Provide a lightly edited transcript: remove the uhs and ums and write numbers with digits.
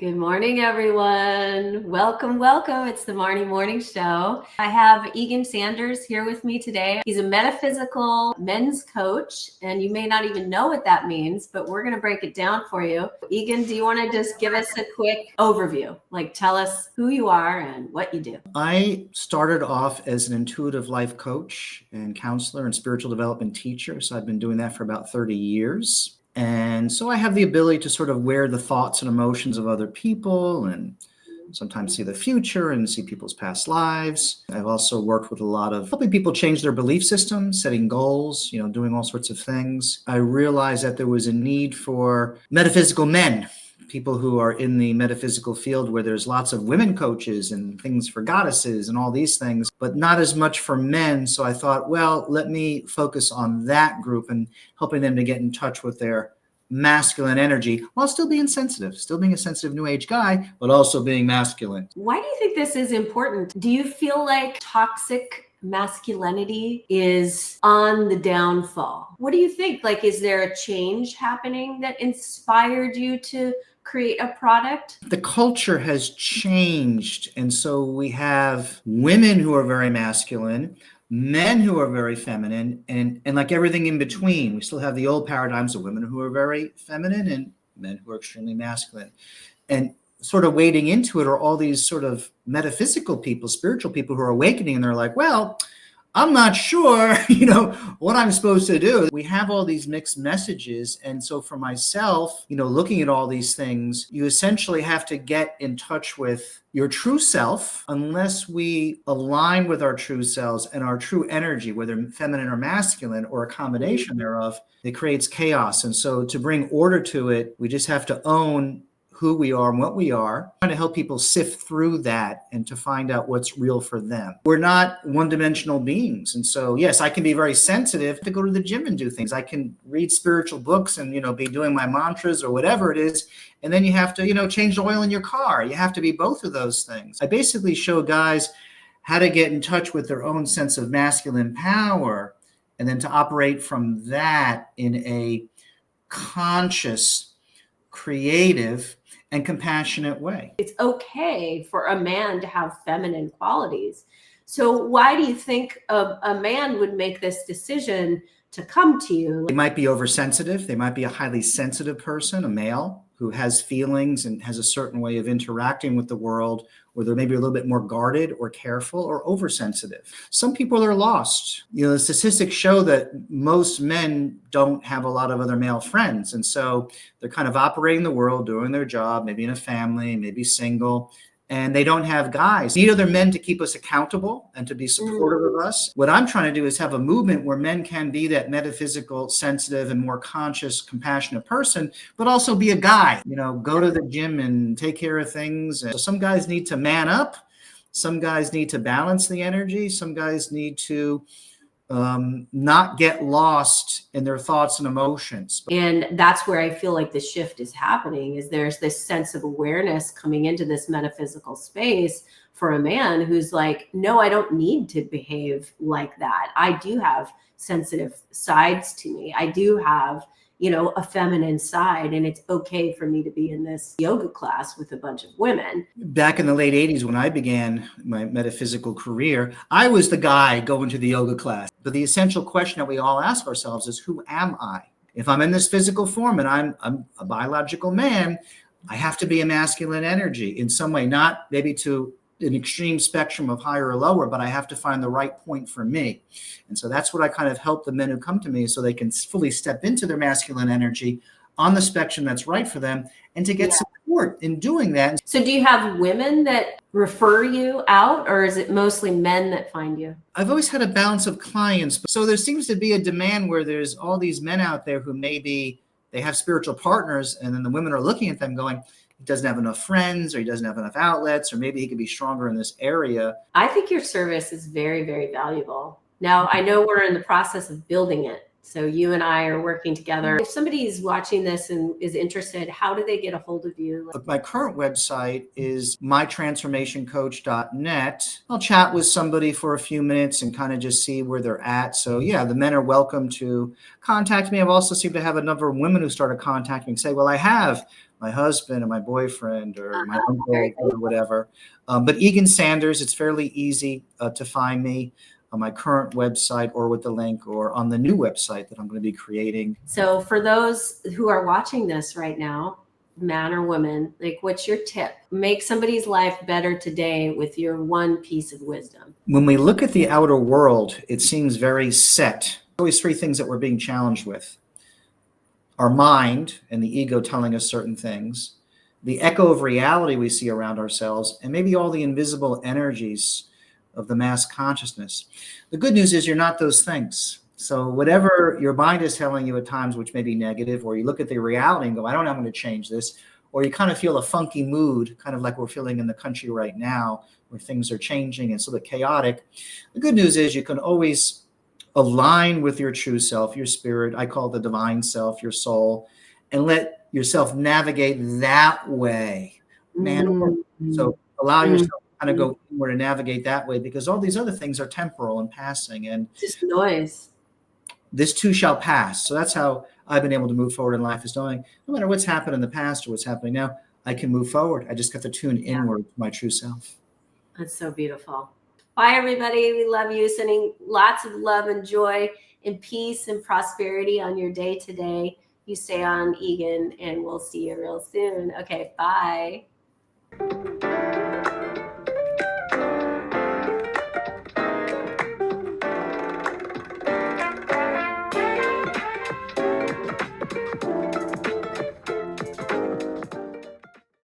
Good morning, everyone. Welcome, welcome. It's the Marne Morning Show. I have Egan Sanders here with me today. He's a metaphysical men's coach, and you may not even know what that means, but we're going to break it down for you. Egan, do you want to just give us a quick overview? Like, tell us who you are and what you do. I started off as an intuitive life coach and counselor and spiritual development teacher. So I've been doing that for about 30 years. And so I have the ability to sort of wear the thoughts and emotions of other people and sometimes see the future and see people's past lives. I've also worked with a lot of helping people change their belief systems, setting goals, doing all sorts of things. I realized that there was a need for metaphysical men, people who are in the metaphysical field where there's lots of women coaches and things for goddesses and all these things, but not as much for men. So I thought, well, let me focus on that group and helping them to get in touch with their masculine energy while still being sensitive, still being a sensitive new age guy, but also being masculine. Why do you think this is important? Do you feel like toxic masculinity is on the downfall? What do you think? Like, is there a change happening that inspired you to create a product? The culture has changed. And so we have women who are very masculine, men who are very feminine, and like everything in between. We still have the old paradigms of women who are very feminine and men who are extremely masculine. And sort of wading into it are all these sort of metaphysical people, spiritual people who are awakening, and they're like, well, I'm not sure, what I'm supposed to do. We have all these mixed messages. And so for myself, looking at all these things, you essentially have to get in touch with your true self. Unless we align with our true selves and our true energy, whether feminine or masculine or a combination thereof, it creates chaos. And so to bring order to it, we just have to own who we are and what we are, trying to help people sift through that and to find out what's real for them. We're not one-dimensional beings. And so, yes, I can be very sensitive to go to the gym and do things. I can read spiritual books and, be doing my mantras or whatever it is. And then you have to, change the oil in your car. You have to be both of those things. I basically show guys how to get in touch with their own sense of masculine power and then to operate from that in a conscious, creative, and compassionate way. It's okay for a man to have feminine qualities. So why do you think a man would make this decision to come to you? They might be oversensitive. They might be a highly sensitive person, a male who has feelings and has a certain way of interacting with the world, or they're maybe a little bit more guarded or careful or oversensitive. Some people are lost. The statistics show that most men don't have a lot of other male friends. And so they're kind of operating the world, doing their job, maybe in a family, maybe single, and they don't have guys. We need other men to keep us accountable and to be supportive of us. What I'm trying to do is have a movement where men can be that metaphysical, sensitive, and more conscious, compassionate person, but also be a guy, go to the gym and take care of things. And so some guys need to man up. Some guys need to balance the energy. Some guys need to not get lost in their thoughts and emotions. And that's where I feel like the shift is happening, is there's this sense of awareness coming into this metaphysical space for a man who's like, no, I don't need to behave like that. I do have sensitive sides to me. I do have a feminine side, and it's okay for me to be in this yoga class with a bunch of women. Back in the late 80s, when I began my metaphysical career, I was the guy going to the yoga class. But the essential question that we all ask ourselves is, who am I? If I'm in this physical form and I'm a biological man, I have to be a masculine energy in some way, not maybe to an extreme spectrum of higher or lower, but I have to find the right point for me. And so that's what I kind of help the men who come to me, so they can fully step into their masculine energy on the spectrum that's right for them, and to get support in doing that. So do you have women that refer you out, or is it mostly men that find you? I've always had a balance of clients. So there seems to be a demand where there's all these men out there who maybe they have spiritual partners, and then the women are looking at them going, he doesn't have enough friends, or he doesn't have enough outlets, or maybe he could be stronger in this area. I think your service is very, very valuable. Now, I know we're in the process of building it, So you and I are working together. If somebody's watching this and is interested, how do they get a hold of you? My current website is mytransformationcoach.net. I'll chat with somebody for a few minutes and kind of just see where they're at. So yeah, the men are welcome to contact me. I've also seemed to have a number of women who started contacting me and say, well, I have my husband or my boyfriend or my uncle or whatever. But Egan Sanders, it's fairly easy to find me on my current website or with the link or on the new website that I'm going to be creating. So for those who are watching this right now, man or woman, like, what's your tip? Make somebody's life better today with your one piece of wisdom. When we look at the outer world, it seems very set. Always three things that we're being challenged with: our mind and the ego telling us certain things, the echo of reality we see around ourselves, and maybe all the invisible energies of the mass consciousness. The good news is you're not those things. So whatever your mind is telling you at times, which may be negative, or you look at the reality and go, I don't know, I'm going to change this, or you kind of feel a funky mood, kind of like we're feeling in the country right now, where things are changing and sort of chaotic. The good news is you can always align with your true self, your spirit, I call the divine self, your soul, and let yourself navigate that way. Man, so allow yourself to kind of go inward and navigate that way, because all these other things are temporal and passing, and just noise. This too shall pass. So that's how I've been able to move forward in life, is knowing no matter what's happened in the past or what's happening now, I can move forward. I just got to tune inward to my true self. That's so beautiful. Bye, everybody. We love you. Sending lots of love and joy and peace and prosperity on your day today. You stay on, Egan, and we'll see you real soon. Okay, bye.